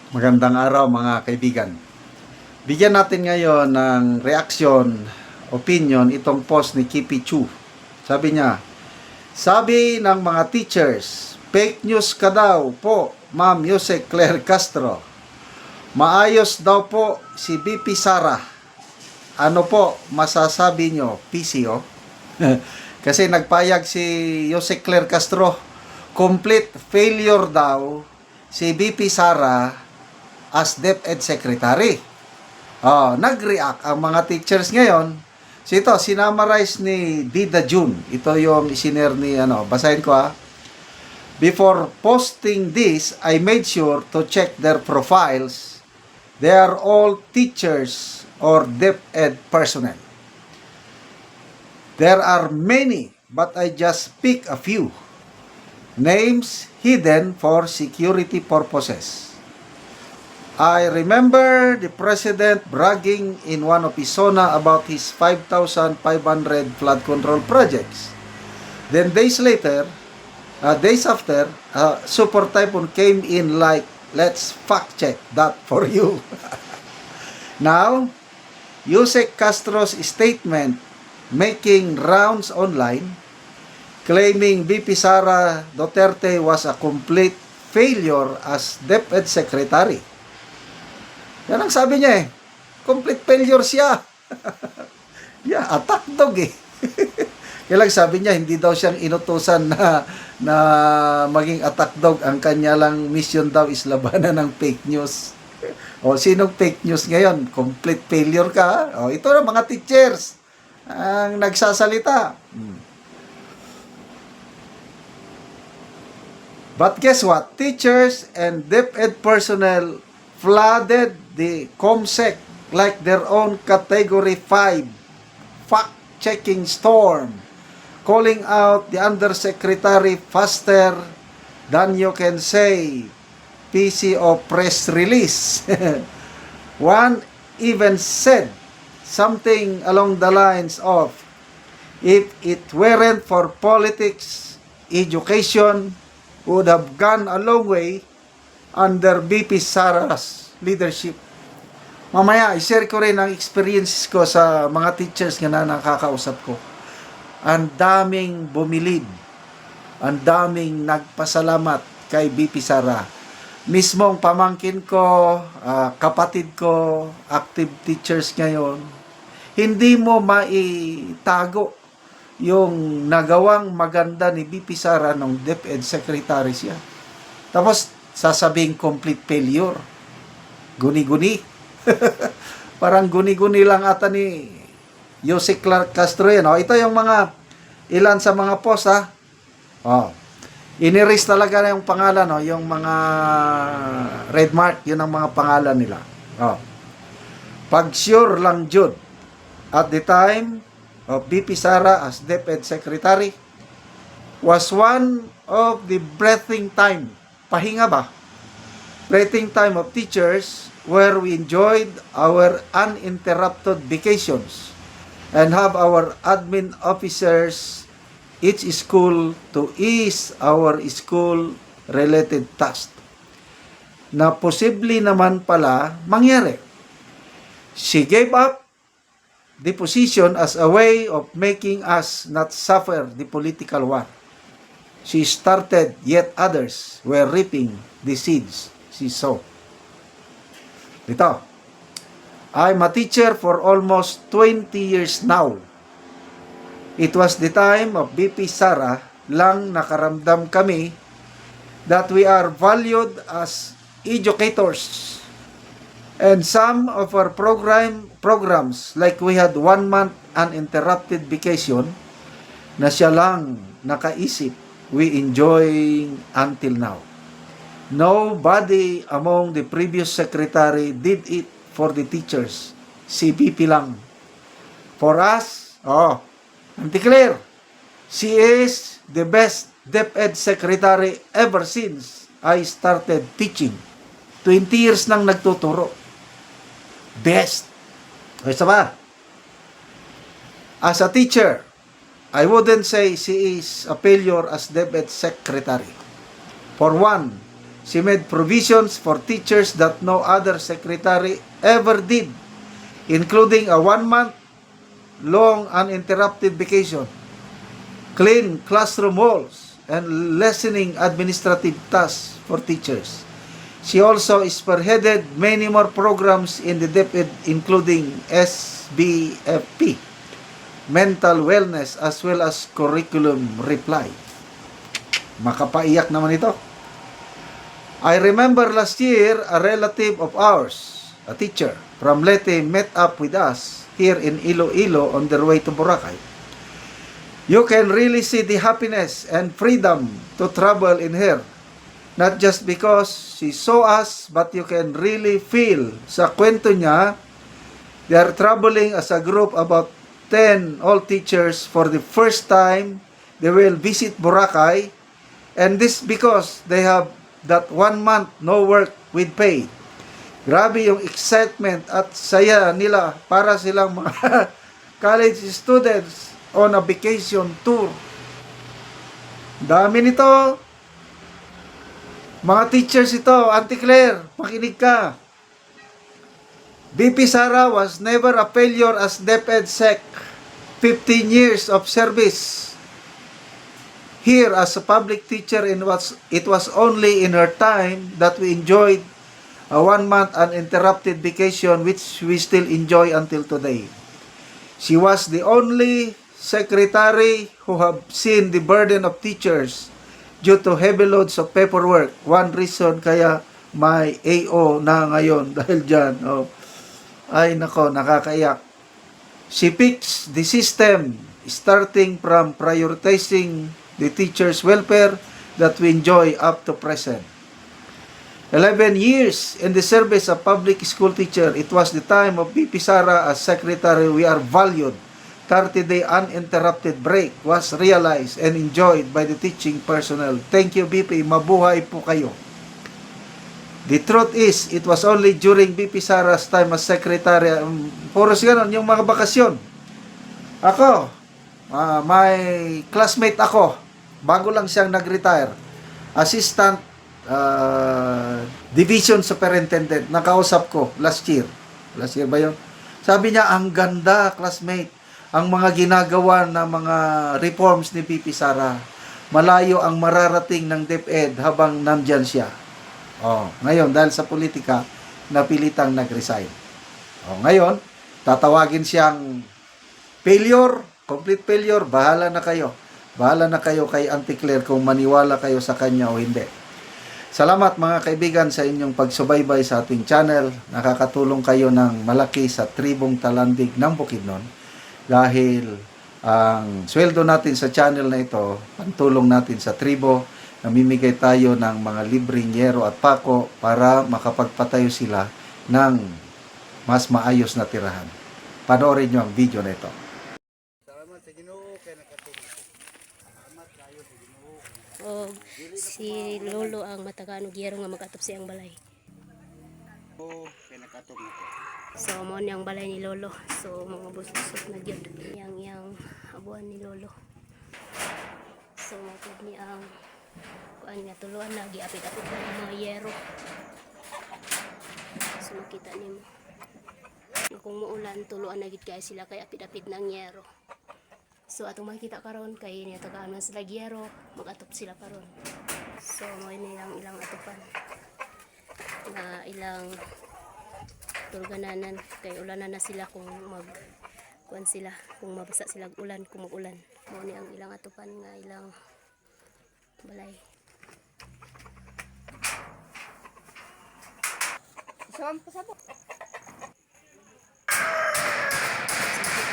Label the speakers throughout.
Speaker 1: Magandang araw mga kaibigan. Bigyan natin ngayon ng reaksyon, opinion itong post ni Kipi Chu. Sabi niya, sabi ng mga teachers, fake news ka daw po, Ma'am Yuse Claire Castro. Maayos daw po si BP Sara. Ano po masasabi nyo, PCO? Kasi nagpayag si Yuse Claire Castro, complete failure daw si BP Sara as DepEd Secretary. Nag-react ang mga teachers ngayon. So ito, sinamarize ni Dida June. Ito yung isinare ni, basahin ko ha. Before posting this, I made sure to check their profiles. They are all teachers or DepEd personnel. There are many, but I just pick a few. Names hidden for security purposes. I remember the president bragging in one of his SONA about his 5,500 flood control projects. Then days after, Super Typhoon came in like, let's fact check that for you. Now, Yusek Castro's statement making rounds online, claiming BP Sara Duterte was a complete failure as DepEd Secretary. Yan ang sabi niya eh. Complete failure siya. Attack dog eh. Kaya lang sabi niya, hindi daw siyang inutusan na maging attack dog. Ang kanya lang mission daw is labanan ng fake news. Sinong fake news ngayon? Complete failure ka. Ito na mga teachers ang nagsasalita. But guess what? Teachers and DepEd personnel flooded the COMSEC like their own Category 5 fact-checking storm, calling out the Undersecretary faster than you can say PCO press release. One even said something along the lines of, if it weren't for politics, education would have gone a long way under BP Sara's leadership. Mamaya, i-share ko rin ang experiences ko sa mga teachers na nakakausap ko. Ang daming bumilib. Ang daming nagpasalamat kay BP Sara. Mismong pamangkin ko, kapatid ko, active teachers ngayon, hindi mo maitago yung nagawang maganda ni BP Sara nung DepEd Secretary siya. Tapos, sasabing complete failure. Guni-guni. Parang guni-guni lang ata ni Yusek Clark Castro yan. Ito yung ilan sa mga post ha. Iniris talaga na yung pangalan. Yung mga red mark, yun ang mga pangalan nila. Pag sure lang Jude, at the time of BP Sara as DepEd Secretary, was one of the breathing time. Pahinga ba? Breathing time of teachers where we enjoyed our uninterrupted vacations and have our admin officers each school to ease our school-related tasks. Na posible naman pala mangyari. She gave up the position as a way of making us not suffer the political war. She started, yet others were reaping the seeds she sowed. Ito, I'm a teacher for almost 20 years now. It was the time of BP Sara lang nakaramdam kami that we are valued as educators. And some of our programs, like we had 1 month uninterrupted vacation, na siya lang nakaisip, we enjoy until now. Nobody among the previous secretary did it for the teachers. Si BP lang. For us, Auntie Claire, she is the best DepEd secretary ever since I started teaching. 20 years nang nagtuturo. Best. Isa ba? As a teacher, I wouldn't say she is a failure as DepEd secretary. For one, She made provisions for teachers that no other secretary ever did, including a 1-month long uninterrupted vacation, clean classroom walls, and lessening administrative tasks for teachers. She also spearheaded many more programs in the DepEd, including SBFP, mental wellness, as well as curriculum reply. Makapaiyak naman ito. I remember last year, a relative of ours, a teacher from Leyte, met up with us here in Iloilo on their way to Boracay. You can really see the happiness and freedom to travel in her. Not just because she saw us, but you can really feel sa kwento niya, they are traveling as a group about 10 all teachers for the first time. They will visit Boracay, and this because they have that 1 month no work with pay. Grabe yung excitement at saya nila para silang mga college students on a vacation tour. Dami nito. Mga teachers ito, Auntie Claire, makinig ka. BP Sara was never a failure as DepEd Sec. 15 years of service here as a public teacher, and it was only in her time that we enjoyed a 1-month uninterrupted vacation, which we still enjoy until today. She was the only secretary who have seen the burden of teachers due to heavy loads of paperwork. One reason kaya may AO na ngayon dahil dyan. Oh. Ay nako, nakakaiyak. She picks the system starting from prioritizing the teacher's welfare that we enjoy up to present. 11 years in the service of public school teacher, it was the time of BP Sara as secretary we are valued. 30-day uninterrupted break was realized and enjoyed by the teaching personnel. Thank you, BP. Mabuhay po kayo. The truth is, it was only during BP Sara's time as secretary, puros ganon, yung mga bakasyon. Ako, my classmate ako, bago lang siyang nag-retire, assistant division superintendent, nakausap ko last year. Last year ba yun? Sabi niya, ang ganda, classmate, ang mga ginagawa na mga reforms ni BP Sara. Malayo ang mararating ng DepEd habang nandyan siya. Oh, ngayon, dahil sa politika, napilitang nag-resign. Oh, ngayon, tatawagin siyang failure, complete failure, bahala na kayo. Bahala na kayo kay Auntie Claire kung maniwala kayo sa kanya o hindi. Salamat mga kaibigan sa inyong pagsubaybay sa ating channel. Nakakatulong kayo ng malaki sa tribong Talandig ng Bukidnon. Dahil ang sweldo natin sa channel na ito, pantulong natin sa tribo, namimigay tayo ng mga libreng yero at pako para makapagpatayo sila ng mas maayos na tirahan. Panoorin nyo ang video na ito. Salamat sa Ginoo kay nakatulong. Salamat kayo sa Ginoo.
Speaker 2: O si Lolo ang mataganog yero nga mag-atop siyang balay.
Speaker 1: Kay nakatulong.
Speaker 2: So mo ni ang balay ni Lolo. So mga busot na gyud yang abuan ni Lolo. So matod ni ang kuan nga tuluan na giapit-apit na ang mga yero. So makita nimo. Kung muulan tuluan na gid kay sila kay apit-apit na ang yero. So atong makita karon kay niya tagaan man sila yero, mag-atop sila karon. So mo ni ilang atupan. Na ilang turgananan kay ulanan na sila kung kuan sila kung mabasa sila ulan kung mag-ulan mo ni ang ilang atupan nga ilang balay. So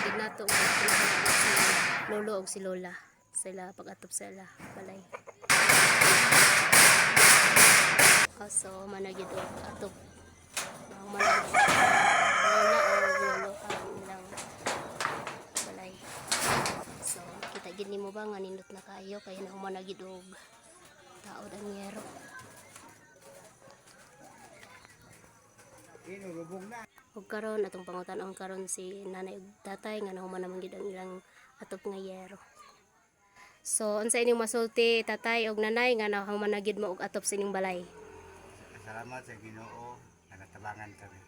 Speaker 2: kita nato si Lolo og si Lola sila pag-atop sila balay. So managid og atop Lolo ang ilang balay. So kita gid nimo ba nga nindot na kayo kay na humanagid og taod ang yero. Ug karon atong pangutan-on karon si nanay ug tatay nga nahuman naman gid ang ilang atop nga yero. So unsa ining masulti tatay ug nanay nga nahuman na gid mo og atop sa ining balay?
Speaker 3: Salamat sa Ginoo nga natabangan kami.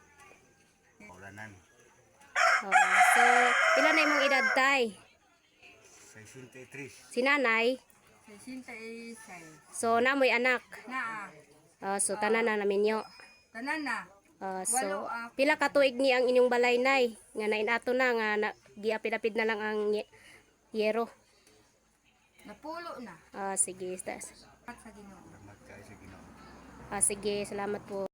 Speaker 3: Paulanan.
Speaker 2: Oo. So, pila na imong edad tay?
Speaker 3: 63.
Speaker 2: Si nanay?
Speaker 4: 66.
Speaker 2: So, namoy anak.
Speaker 4: Naa.
Speaker 2: So, tanan na namin nyo.
Speaker 4: Tanan na.
Speaker 2: So,
Speaker 4: Walo ako.
Speaker 2: pila ka tuig ni ang inyong balay nay? Nga nainato na, nga giapid-apid na lang ang yero.
Speaker 4: Napulo na.
Speaker 2: Sige.
Speaker 4: At sa Ginoo.
Speaker 3: Salamat kayo sa Ginoo.
Speaker 2: Sige, salamat po.